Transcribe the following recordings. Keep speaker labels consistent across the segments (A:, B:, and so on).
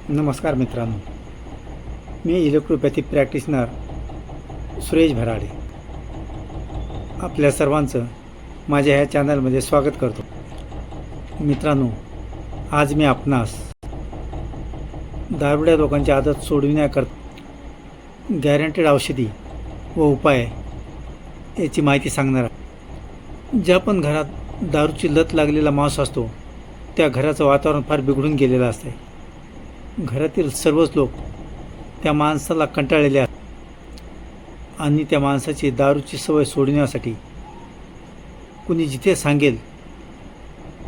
A: नमस्कार मित्रांनो, मी इलेक्ट्रोपॅथी प्रॅक्टिशनर सुरेश भराडे आपल्या सर्वांचं माझ्या ह्या चॅनलमध्ये स्वागत करतो. मित्रांनो, आज मी आपणास दारुड्या लोकांची आदत सोडविण्याकरता गॅरंटेड औषधी व उपाय याची माहिती सांगणार आहे. ज्या पण घरात दारूची लत लागलेला माणूस असतो त्या घराचं वातावरण फार बिघडून गेलेलं असते. घरातील सर्वच लोक त्या माणसाला कंटाळलेले असतात आणि त्या माणसाची दारूची सवय सोडण्यासाठी कुणी जिथे सांगेल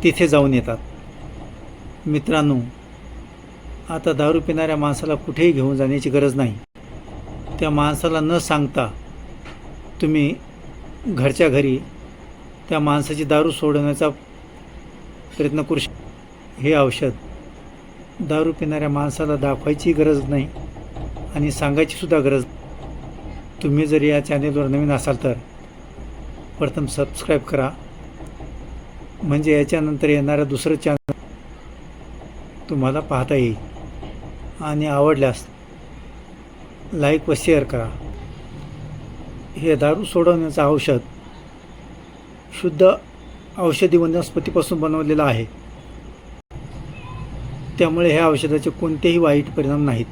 A: तिथे जाऊन येतात. मित्रांनो, आता दारू पिणाऱ्या माणसाला कुठेही घेऊन जाण्याची गरज नाही. त्या माणसाला न सांगता तुम्ही घरच्या घरी त्या माणसाची दारू सोडवण्याचा प्रयत्न करू शकता. हे औषध दारू पिणाऱ्या माणसाला दाखवायची गरज नाही आणि सांगायची सुद्धा गरज. तुम्ही जर या चॅनेलवर नवीन असाल तर प्रथम सबस्क्राईब करा, म्हणजे याच्यानंतर येणारं दुसरं चॅनल तुम्हाला पाहता येईल. आणि आवडल्यास लाईक व शेअर करा. हे दारू सोडवण्याचं औषध शुद्ध औषधी वनस्पतीपासून बनवलेलं आहे, त्यामुळे ह्या औषधाचे कोणतेही वाईट परिणाम नाहीत.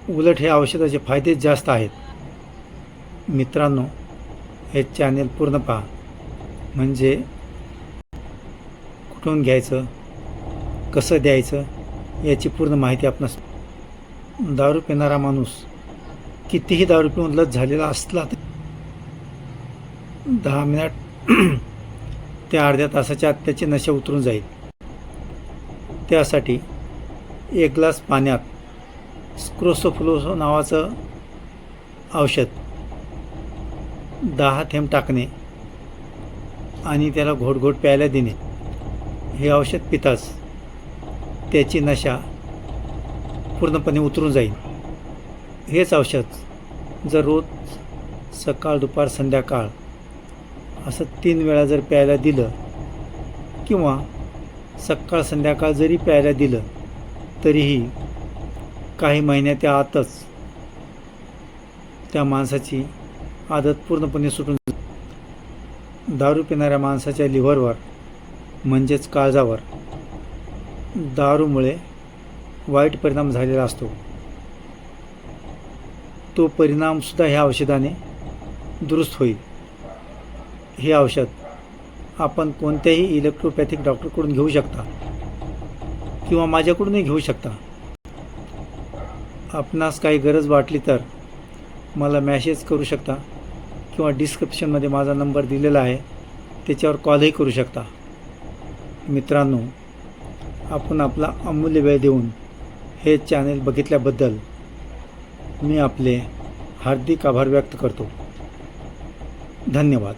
A: उलट हे औषधाचे फायदे जास्त आहेत. मित्रांनो, हे चॅनेल पूर्ण पहा, म्हणजे कुठून घ्यायचं, कसं द्यायचं याची पूर्ण माहिती आपणास. दारू पिणारा माणूस कितीही दारू पिऊन लत झालेला असला तर 10 मिनिट ते अर्ध्या तासाच्या आत त्याची नशा उतरून जाईल. त्यासाठी 1 ग्लास पाण्यात स्क्रोसोफ्लोसो नावाचं औषध 10 थेंब टाकणे आणि त्याला घोट प्यायला देणे. हे औषध पिताच त्याची नशा पूर्णपणे उतरून जाईल. हेच औषध जर रोज सकाळ, दुपार, संध्याकाळ असं 3 वेळा जर प्यायला दिलं किंवा सकाळ संध्याकाळ जरी प्यायला दिलं तरीही काही महिन्याच्या आतच त्या माणसाची आदत पूर्णपणे सुटून. दारू पिणाऱ्या माणसाच्या लिव्हरवर म्हणजेच काळजावर दारूमुळे वाईट परिणाम झालेला असतो. तो परिणामसुद्धा ह्या औषधाने दुरुस्त होईल. हे औषध आपण कोणत्याही इलेक्ट्रोपॅथिक डॉक्टरकडून घेऊ शकता किंवा माझ्याकडूनही घेऊ शकता. आपणास काही गरज वाटली तर मला मॅसेज करू शकता किंवा डिस्क्रिप्शनमध्ये माझा नंबर दिलेला आहे, त्याच्यावर कॉलही करू शकता. मित्रांनो, आपण आपला अमूल्य वेळ देऊन हे चॅनेल बघितल्याबद्दल मी आपले हार्दिक आभार व्यक्त करतो. धन्यवाद.